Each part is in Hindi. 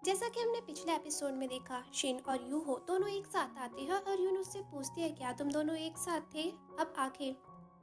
जैसा कि हमने पिछले एपिसोड में देखा, शिन और यूहो दोनों एक साथ आते हैं और यून उससे पूछती है क्या तुम दोनों एक साथ थे। अब आखिर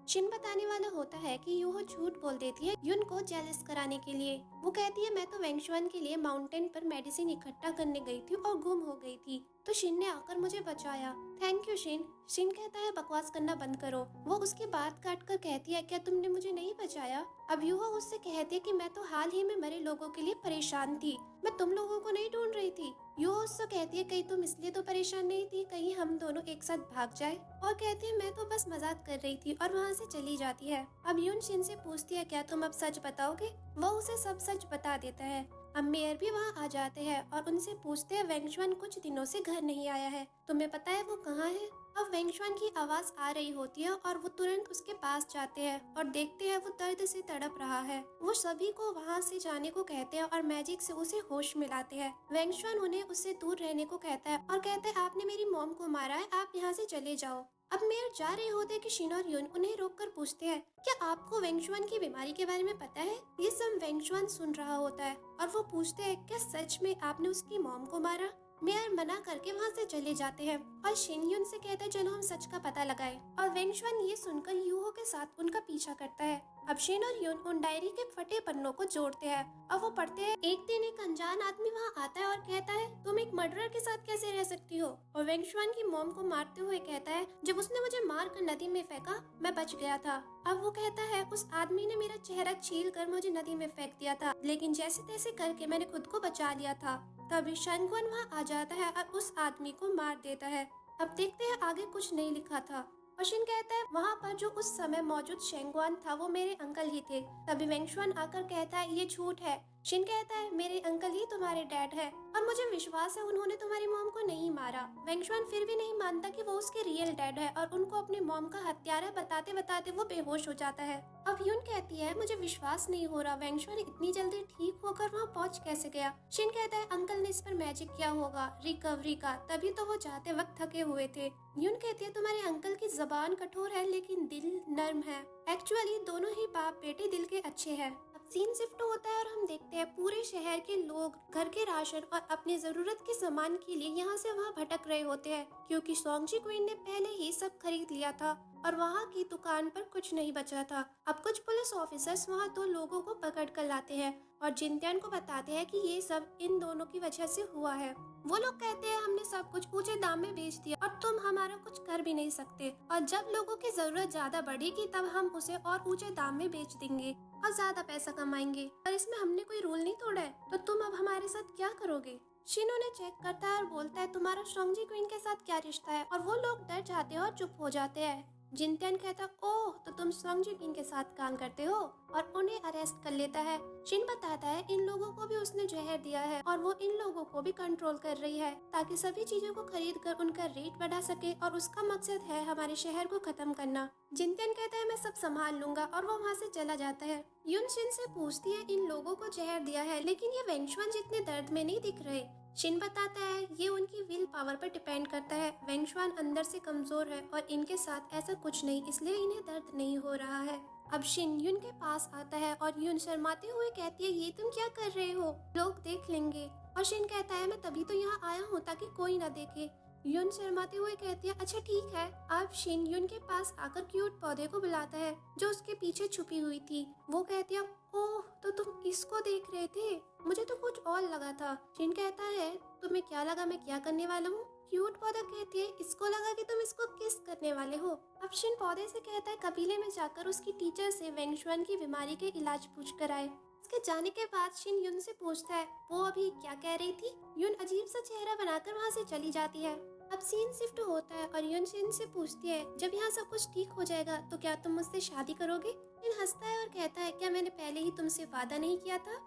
शिन बताने वाला होता है कि यूहो झूठ बोल देती है युन को जेलस कराने के लिए। वो कहती है मैं तो वेंगशुआन के लिए माउंटेन पर मेडिसिन इकट्ठा करने गई थी और गुम हो गई थी, तो शिन ने आकर मुझे बचाया। Thank you Shin. शिन कहता है बकवास करना बंद करो। वो उसकी बात काट कर कहती है क्या तुमने मुझे नहीं बचाया। अब यूहो उससे कहती है कि मैं तो हाल ही में मरे लोगों के लिए परेशान थी, मैं तुम लोगों को नहीं ढूंढ रही थी। यूहो उससे कहती है कहीं तुम इसलिए तो परेशान नहीं थी, कहीं हम दोनों एक साथ भाग जाए। और कहती है मैं तो बस मजाक कर रही थी और वहाँ से चली जाती है। अब यून शिन से पूछती है क्या तुम अब सच बताओगे। वो उसे सब सच बता देता है। अब मेयर भी वहाँ आ जाते हैं और उनसे पूछते हैं वेंगशुआन कुछ दिनों से घर नहीं आया है, तुम्हें पता है वो कहाँ है। अब वेंगशुआन की आवाज आ रही होती है और वो तुरंत उसके पास जाते हैं और देखते हैं वो दर्द से तड़प रहा है। वो सभी को वहाँ से जाने को कहते हैं और मैजिक से उसे होश मिलाते हैं। वेंगशुआन उन्हें उससे दूर रहने को कहता है और कहता है आपने मेरी मॉम को मारा है, आप यहाँ से चले जाओ। अब मेयर जा रहे होते कि शिन और युन उन्हें रोककर पूछते हैं क्या आपको वेंगशुआन की बीमारी के बारे में पता है। ये सब वेंगशुआन सुन रहा होता है और वो पूछते हैं क्या सच में आपने उसकी मॉम को मारा। मेयर मना करके वहाँ से चले जाते हैं और शिन युन से कहता है चलो हम सच का पता लगाएं। और वेंगशुआन ये सुनकर यूहो के साथ उनका पीछा करता है। अब शिन और युन उन डायरी के फटे पन्नों को जोड़ते हैं और वो पढ़ते हैं एक दिन एक अनजान आदमी वहाँ आता है और कहता है तुम एक मर्डरर के साथ कैसे रह सकती हो। और वेंगशुआन की मॉम को मारते हुए कहता है जब उसने मुझे मार कर नदी में फेंका मैं बच गया था। अब वो कहता है उस आदमी ने मेरा चेहरा छील कर मुझे नदी में फेंक दिया था, लेकिन जैसे तैसे करके मैंने खुद को बचा लिया था। तभी शंगवन वहाँ आ जाता है और उस आदमी को मार देता है। अब देखते हैं आगे कुछ नहीं लिखा था। और शिन कहता है वहाँ पर जो उस समय मौजूद शेंगवान था वो मेरे अंकल ही थे। तभी वेंगशुआन आकर कहता है ये झूठ है। शिन कहता है मेरे अंकल ही तुम्हारे डैड है और मुझे विश्वास है उन्होंने तुम्हारी मॉम को नहीं मारा। वेंगशुआन फिर भी नहीं मानता कि वो उसके रियल डैड है और उनको अपनी मॉम का हत्यारा बताते बताते वो बेहोश हो जाता है। अब यून कहती है मुझे विश्वास नहीं हो रहा वेंगशुआन इतनी जल्दी ठीक होकर वहाँ पहुँच कैसे गया। शिन कहता है अंकल ने इस पर मैजिक किया होगा रिकवरी का, तभी तो वो जाते वक्त थके हुए थे। यून कहती है तुम्हारे अंकल की जबान कठोर है लेकिन दिल नर्म है। एक्चुअली दोनों ही बाप बेटे दिल के अच्छे हैं। अब सीन शिफ्ट होता है और हम देखते हैं पूरे शहर के लोग घर के राशन और अपनी जरूरत के सामान के लिए यहाँ से वहाँ भटक रहे होते हैं, क्योंकि सोंगजी क्वीन ने पहले ही सब खरीद लिया था और वहाँ की दुकान पर कुछ नहीं बचा था। अब कुछ पुलिस ऑफिसर्स वहाँ दो लोगों को पकड़ कर लाते हैं और जिनत्यान को बताते हैं कि ये सब इन दोनों की वजह से हुआ है। वो लोग कहते हैं हमने सब कुछ ऊंचे दाम में बेच दिया और तुम हमारा कुछ कर भी नहीं सकते, और जब लोगों की जरूरत ज्यादा बढ़ेगी तब हम उसे और ऊंचे दाम में बेच देंगे और ज्यादा पैसा कमाएंगे, और इसमें हमने कोई रूल नहीं तोड़ा है, तो तुम अब हमारे साथ क्या करोगे। शिनो ने चेक करता है और बोलता है तुम्हारा सोंगजी क्वीन के साथ क्या रिश्ता है, और वो लोग डर जाते हैं और चुप हो जाते हैं। जिनत्यान कहता ओह तो तुम सोंगजी क्वीन के साथ काम करते हो, और उन्हें अरेस्ट कर लेता है। शिन बताता है इन लोगों को भी उसने जहर दिया है और वो इन लोगों को भी कंट्रोल कर रही है ताकि सभी चीजों को खरीद कर उनका रेट बढ़ा सके, और उसका मकसद है हमारे शहर को खत्म करना। जिनत्यान कहता है मैं सब संभाल लूंगा और वो वहाँ से चला जाता है। युन शिन से पूछती है इन लोगों को जहर दिया है लेकिन ये वेंगशुआन जितने दर्द में नहीं दिख रहे। शिन बताता है ये उनकी विल पावर पर डिपेंड करता है, वेंगशुआन अंदर से कमजोर है और इनके साथ ऐसा कुछ नहीं, इसलिए इन्हें दर्द नहीं हो रहा है। अब शिन युन के पास आता है और युन शर्माते हुए कहती है ये तुम क्या कर रहे हो, लोग देख लेंगे। और शिन कहता है मैं तभी तो यहाँ आया हूँ ताकि कोई ना देखे। युन शर्माते हुए कहती है अच्छा ठीक है। अब शिन युन के पास आकर क्यूट पौधे को बुलाता है जो उसके पीछे छुपी हुई थी। वो कहती है ओह तो तुम इसको देख रहे थे, मुझे तो कुछ और लगा था। शिन कहता है तुम्हें क्या लगा मैं क्या करने वाला हूँ। क्यूट पौधा कहती है इसको लगा कि तुम इसको किस करने वाले हो। अब शिन पौधे से कहता है कबीले में जाकर उसकी टीचर से वेंगशुआन की बीमारी के इलाज पूछ कर आए। उसके जाने के बाद शिन युन से पूछता है वो अभी क्या कह रही थी। युन अजीब सा चेहरा बनाकर वहाँ से चली जाती है। अब सीन शिफ्ट होता है और युन शिन से पूछती है जब यहाँ सब कुछ ठीक हो जाएगा तो क्या तुम मुझसे शादी करोगे। युन हंसता है और कहता है क्या मैंने पहले ही तुमसे वादा नहीं किया था।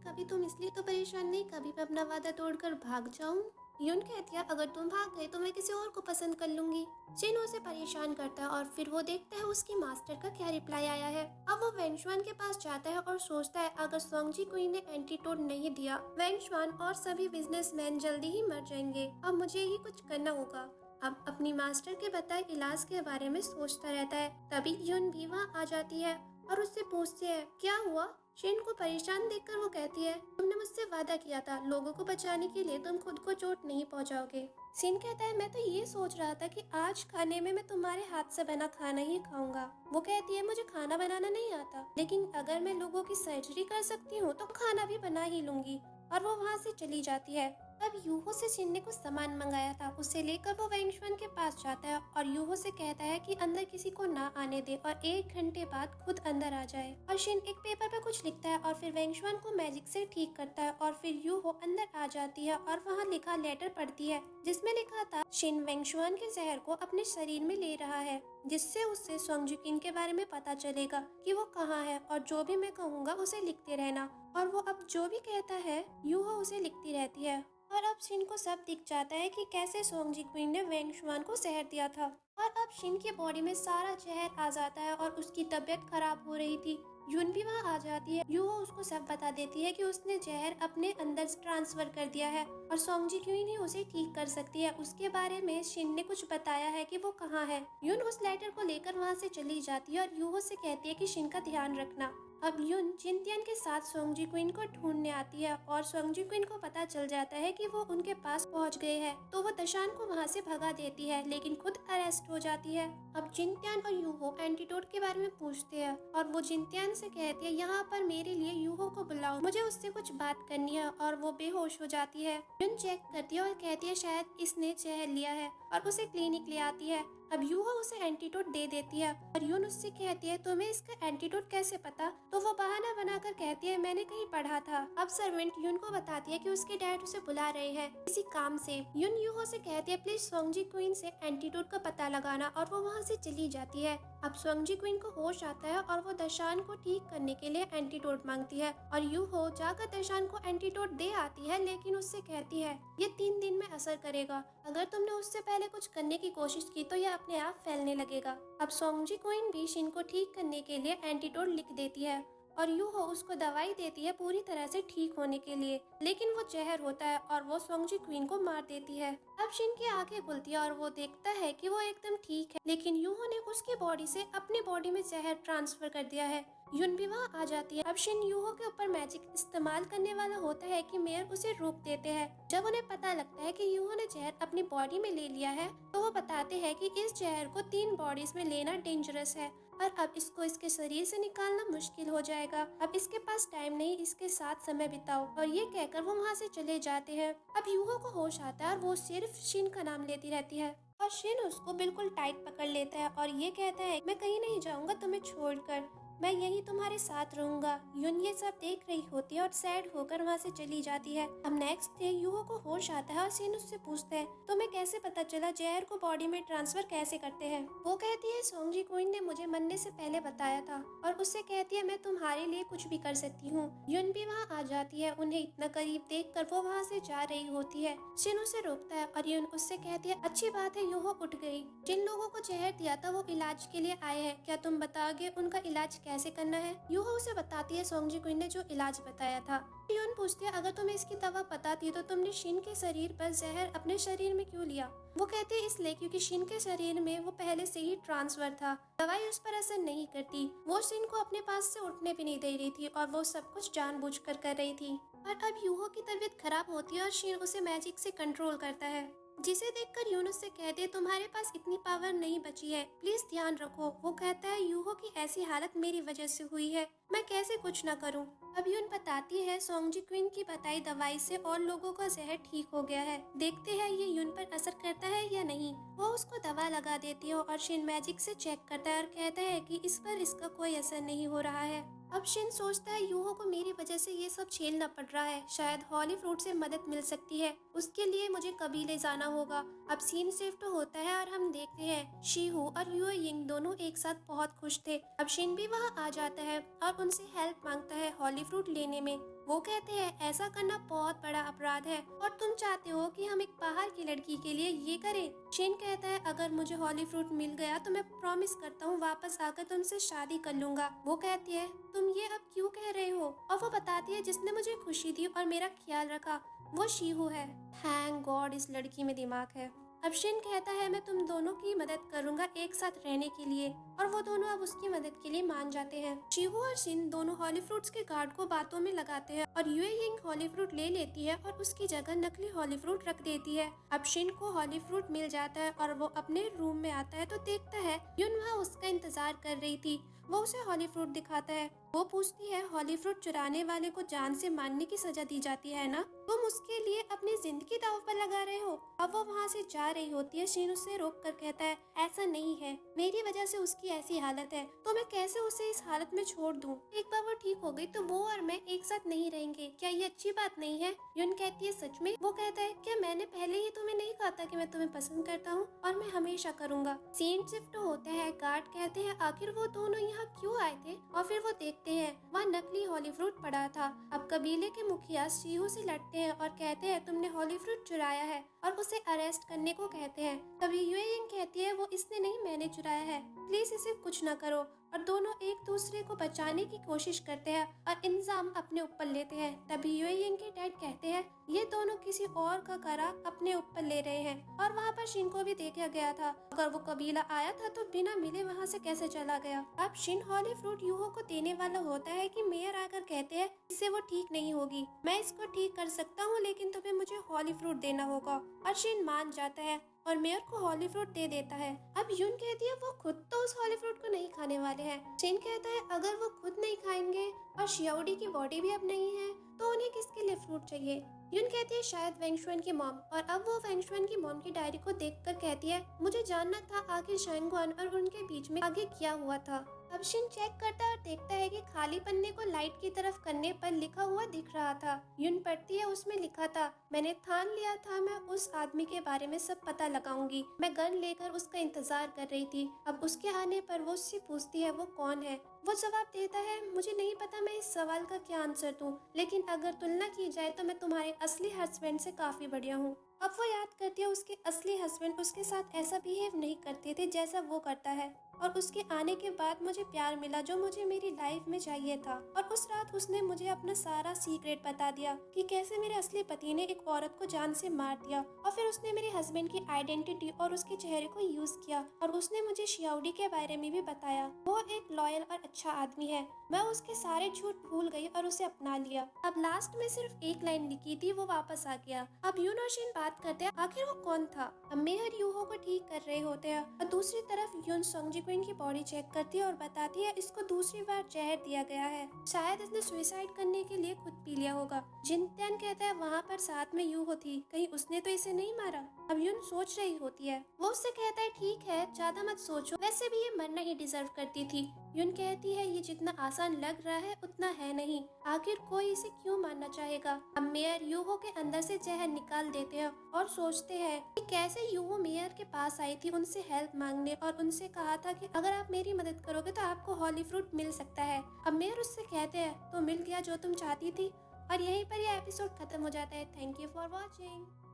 कभी तुम इसलिए तो परेशान नहीं कभी मैं अपना वादा तोड़कर भाग जाऊं। युन कहती है अगर तुम भाग गए तो मैं किसी और को पसंद कर लूंगी। शिन उसे परेशान करता है और फिर वो देखता है उसकी मास्टर का क्या रिप्लाई आया है। अब वो वेंगशुआन के पास जाता है और सोचता है अगर सोंगजी क्वीन ने एंटीटोड नहीं दिया वेंगशुआन और सभी बिजनेसमैन जल्दी ही मर जाएंगे। अब मुझे ही कुछ करना होगा। अब अपनी मास्टर के बताए इलाज के बारे में सोचता रहता है। तभी युन भी वहाँ आ जाती है और उससे पूछती है क्या हुआ। शिन को परेशान देखकर वो कहती है, तुमने मुझसे वादा किया था, लोगों को बचाने के लिए तुम खुद को चोट नहीं पहुंचाओगे। शिन कहता है, मैं तो ये सोच रहा था कि आज खाने में मैं तुम्हारे हाथ से बना खाना ही खाऊंगा। वो कहती है, मुझे खाना बनाना नहीं आता, लेकिन अगर मैं लोगों की सर्जरी कर सकती हूँ तो खाना भी बना ही लूंगी। और वो वहाँ से चली जाती है। अब यूहो से शिन ने कुछ सामान मंगाया था, उसे लेकर वो वेंगशुआन के पास जाता है और यूहो से कहता है कि अंदर किसी को ना आने दे और 1 घंटे बाद खुद अंदर आ जाए। और शिन एक पेपर पे कुछ लिखता है और फिर वेंगशुआन को मैजिक से ठीक करता है और फिर यूहो अंदर आ जाती है और वहाँ लिखा लेटर पढ़ती है, जिसमें लिखा था शिन वेंगशुआन के जहर को अपने शरीर में ले रहा है, जिससे उससे सोंगजुकिन के बारे में पता चलेगा कि वो कहाँ है, और जो भी मैं कहूँगा उसे लिखते रहना। और वो अब जो भी कहता है यूहो उसे लिखती रहती है। और अब शिन को सब दिख जाता है कि कैसे सोंगजिक्विन ने वेंगशुआन को जहर दिया था। और अब शिन की बॉडी में सारा जहर आ जाता है और उसकी तबीयत खराब हो रही थी। यून भी वहाँ आ जाती है। यूहो उसको सब बता देती है कि उसने जहर अपने अंदर ट्रांसफर कर दिया है और सोंगजिक्विन ही उसे ठीक कर सकती है। उसके बारे में शिन ने कुछ बताया है कि वो कहाँ है। यून उस लेटर को लेकर वहाँ से चली जाती है और यूहो से कहती है कि शिन का ध्यान रखना। अब यून जिनतियान के साथ सोंगजिक्विन को ढूंढने आती है और सोंगजिक्विन को पता चल जाता है कि वो उनके पास पहुंच गए हैं, तो वो दशान को वहां से भगा देती है, लेकिन खुद अरेस्ट हो जाती है। अब जिनतियान और यूहो एंटीडोट के बारे में पूछते हैं और वो जिनतियान से कहती है, यहाँ पर मेरे लिए यूहो को बुलाओ, मुझे उससे कुछ बात करनी है। और वो बेहोश हो जाती है। यून चेक करती है और कहती है शायद इसने जहर लिया है और उसे क्लिनिक ले आती है। अब यूहो उसे एंटीडोट दे देती है और यून उससे कहती है, तुम्हें इसका एंटीडोट कैसे पता? तो वो बहाना बनाकर कहती है, मैंने कहीं पढ़ा था। अब सर्वेंट यून को बताती है कि उसके डैड उसे बुला रहे हैं किसी काम से। यून यूहो से कहती है, प्लीज सोंगजिक्विन से एंटीडोट का पता लगाना, और वो वहाँ से चली जाती है। अब सोंगजिक्विन को होश आता है और वो दशान को ठीक करने के लिए एंटीडोट मांगती है और यूहो जाकर दशान को एंटीडोट दे आती है, लेकिन उससे कहती है, ये 3 दिन में असर करेगा, अगर तुमने उससे पहले कुछ करने की कोशिश की तो यह अपने आप फैलने लगेगा। अब सोंगजिक्विन भी शिन को ठीक करने के लिए एंटीडोट लिख देती है और यूहो उसको दवाई देती है पूरी तरह से ठीक होने के लिए, लेकिन वो जहर होता है और वो सोंगजिक्विन को मार देती है। अब शिन की आंखें खुलती है और वो देखता है कि वो एकदम ठीक है, लेकिन यूहो ने उसकी बॉडी से अपनी बॉडी में जहर ट्रांसफर कर दिया है। यून भी वहाँ आ जाती है। अब शिन यूहो के ऊपर मैजिक इस्तेमाल करने वाला होता है कि मेयर उसे रोक देते हैं। जब उन्हें पता लगता है कि यूहो ने जहर अपनी बॉडी में ले लिया है, तो वो बताते हैं कि इस जहर को 3 बॉडीज में लेना डेंजरस है और अब इसको इसके शरीर से निकालना मुश्किल हो जाएगा। अब इसके पास टाइम नहीं, इसके साथ समय बिताओ। और ये कहकर वो वहाँ से चले जाते हैं। अब यूहो को होश आता है और वो सिर्फ शिन का नाम लेती रहती है और शिन उसको बिल्कुल टाइट पकड़ लेता है और ये कहता है, मैं कहीं नहीं जाऊंगा तुम्हें छोड़कर, मैं यही तुम्हारे साथ रहूंगा। यून ये सब देख रही होती है और सैड होकर वहाँ से चली जाती है। अब नेक्स्ट डे यूहो को होश आता है और शिन उससे पूछता है, तुम्हें कैसे पता चला जहर को बॉडी में ट्रांसफर कैसे करते हैं? वो कहती है, सोंगजिक्विन ने मुझे मरने से पहले बताया था। और उससे कहती है, मैं तुम्हारे लिए कुछ भी कर सकती हूँ। यून भी वहाँ आ जाती है। उन्हें इतना करीब देख कर वो वहाँ से जा रही होती है। शिन उसे रोकता है और यून उससे कहती है, अच्छी बात है। यूहो उठ गई। जिन लोगों को जहर दिया था वो इलाज के लिए आए हैं, क्या तुम बताओगे उनका इलाज कैसे करना है? यूहो उसे बताती है सोंगजिक्विन ने जो इलाज बताया था। यून पूछती है, अगर तुम्हें इसकी दवा पता थी तो तुमने शिन के शरीर पर जहर अपने शरीर में क्यों लिया? वो कहते हैं, इसलिए क्योंकि शिन के शरीर में वो पहले से ही ट्रांसफर था, दवाई उस पर असर नहीं करती। वो शिन को अपने पास से उठने भी नहीं दे रही थी और वो सब कुछ जानबूझकर कर रही थी। और अब यूहो की तबीयत खराब होती है और शिन उसे मैजिक से कंट्रोल करता है, जिसे देखकर यून उससे कहते, तुम्हारे पास इतनी पावर नहीं बची है, प्लीज ध्यान रखो। वो कहता है, यूहो की ऐसी हालत मेरी वजह से हुई है, मैं कैसे कुछ न करूं। अब यून बताती है, सोंगजिक्विन की बताई दवाई से और लोगों का जहर ठीक हो गया है, देखते हैं ये यून पर असर करता है या नहीं। वो उसको दवा लगा देती है और शिन मैजिक से चेक करता है और कहता है कि इस पर इसका कोई असर नहीं हो रहा है। अब शिन सोचता है, यूहो को मेरी वजह से ये सब झेलना पड़ रहा है, शायद हॉली फ्रूट से मदद मिल सकती है, उसके लिए मुझे कबीले जाना होगा। अब सीन शिफ्ट होता है और हम देखते हैं शीहू और यूए यिंग दोनों एक साथ बहुत खुश थे। अब शिन भी वहाँ आ जाता है और उनसे हेल्प मांगता है हॉली फ्रूट लेने में। वो कहते हैं, ऐसा करना बहुत बड़ा अपराध है और तुम चाहते हो कि हम एक बाहर की लड़की के लिए ये करें। शिन कहता है, अगर मुझे हॉली फ्रूट मिल गया तो मैं प्रॉमिस करता हूँ वापस आकर तुमसे शादी कर लूंगा। वो कहती है, तुम ये अब क्यों कह रहे हो? और वो बताती है, जिसने मुझे खुशी दी और मेरा ख्याल रखा वो शीहू है। थैंक गॉड इस लड़की में दिमाग है। अब शिन कहता है, मैं तुम दोनों की मदद करूंगा एक साथ रहने के लिए। और वो दोनों अब उसकी मदद के लिए मान जाते हैं। शिवू और शिन दोनों हॉली फ्रूट्स के गार्ड को बातों में लगाते हैं और यूए यिंग हॉली फ्रूट ले लेती है और उसकी जगह नकली हॉली फ्रूट रख देती है। अब शिन को हॉली फ्रूट मिल जाता है और वो अपने रूम में आता है तो देखता है युन वहाँ उसका इंतजार कर रही थी। वो उसे हॉली फ्रूट दिखाता है। वो पूछती है हॉली फ्रूट चुराने वाले को जान से मारने की सजा दी जाती है ना, तुम उसके लिए अपनी जिंदगी दांव पर लगा रहे हो। अब वो वहाँ से जा रही होती है। शिन उसे रोक कर कहता है ऐसा नहीं है, मेरी वजह से उसकी ऐसी हालत है तो मैं कैसे उसे इस हालत में छोड़ दूं। एक बार वो ठीक हो गई तो वो और मैं एक साथ नहीं रहेंगे, क्या ये अच्छी बात नहीं है। युन कहती है सच में। वो कहता है क्या मैंने पहले ही तुम्हें नहीं कहा था कि मैं तुम्हें पसंद करता हूँ और मैं हमेशा करूँगा। सीन शिफ्ट होता है। गार्ड कहते हैं आखिर वो दोनों यहाँ क्यों आए थे और फिर वो देखते हैं वहाँ नकली हॉली फ्रूट पड़ा था। अब कबीले के मुखिया शिहू से लड़ते हैं और कहते हैं तुमने हॉली फ्रूट चुराया है और उसे अरेस्ट करने को कहते हैं। तभी यूए यिंग कहती है वो इसने नहीं, मैंने चुराया है, प्लीज इसे कुछ न करो। और दोनों एक दूसरे को बचाने की कोशिश करते हैं और इंजाम अपने ऊपर लेते हैं। तभी यूए यिंग के डैड कहते हैं ये दोनों किसी और का करा अपने ऊपर ले रहे हैं। और वहाँ पर शिन को भी देखा गया था। अगर वो कबीला आया था तो बिना मिले वहाँ से कैसे चला गया। अब शिन हॉली फ्रूट यूहो को देने वाला होता है कि मेयर आकर कहते हैं इससे वो ठीक नहीं होगी, मैं इसको ठीक कर सकता हूँ लेकिन तुम्हें मुझे हॉली फ्रूट देना होगा। और शिन मान जाता है और मेयर को हॉली फ्रूट दे देता है। अब युन कहती है वो खुद तो उस हॉली फ्रूट को नहीं खाने वाले हैं। शिन कहता है अगर वो खुद नहीं खाएंगे और शियाओडी की बॉडी भी अब नहीं है तो उन्हें किसके लिए फ्रूट चाहिए। युन कहती है शायद वेंगशुएन की मॉम। और अब वो वेंगशुएन की मॉम की डायरी को देखकर कहती है मुझे जानना था आखिर शांगवान और उनके बीच में आगे क्या हुआ था। अब शिन चेक करता है और देखता है कि खाली पन्ने को लाइट की तरफ करने पर लिखा हुआ दिख रहा था। युन पढ़ती है, उसमें लिखा था मैंने ठान लिया था मैं उस आदमी के बारे में सब पता लगाऊंगी। मैं गन लेकर उसका इंतजार कर रही थी। अब उसके आने पर वो उससे पूछती है वो कौन है। वो जवाब देता है मुझे नहीं पता मैं इस सवाल का क्या आंसर दूं, लेकिन अगर तुलना की जाए तो मैं तुम्हारे असली हस्बैंड से काफी बढ़िया हूँ। अब वो याद करती है उसके असली हस्बैंड उसके साथ ऐसा बिहेव नहीं करते थे जैसा वो करता है। और उसके आने के बाद मुझे प्यार मिला जो मुझे मेरी लाइफ में चाहिए था। और उस रात उसने मुझे अपना सारा सीक्रेट बता दिया कि कैसे मेरे असली पति ने एक औरत को जान से मार दिया। और फिर उसने मेरे हस्बैंड की आइडेंटिटी और उसके चेहरे को यूज किया और उसने मुझे शियाओडी के बारे में भी बताया। वो एक लॉयल और अच्छा आदमी है। मैं उसके सारे झूठ भूल गई और उसे अपना लिया। अब लास्ट में सिर्फ एक लाइन लिखी थी, वो वापस आ गया। अब यून और शिन बात करते हैं आखिर वो कौन था। अब मेहर यूहो को ठीक कर रहे होते हैं और दूसरी तरफ यून सोंगजिक्विन की बॉडी चेक करती है और बताती है इसको दूसरी बार जहर दिया गया है, शायद इसने सुसाइड करने के लिए खुद पी लिया होगा। जिनत्यान कहता है वहाँ पर साथ में यूहो थी, कहीं उसने तो इसे नहीं मारा। अब यून सोच रही होती है। वो उससे कहता है ठीक है ज्यादा मत सोचो, वैसे भी ये मरना ही डिजर्व करती थी। यून कहती है ये जितना आसान लग रहा है उतना है नहीं, आखिर कोई इसे क्यों मारना चाहेगा। अब मेयर यूहो के अंदर से जहर निकाल देते हैं और सोचते हैं कि कैसे यूहो मेयर के पास आई थी उनसे हेल्प मांगने और उनसे कहा था कि अगर आप मेरी मदद करोगे तो आपको हॉली फ्रूट मिल सकता है। अब मेयर उससे कहते हैं तो मिल गया जो तुम चाहती थी। और यहीं पर यह एपिसोड खत्म हो जाता है। Thank you for watching.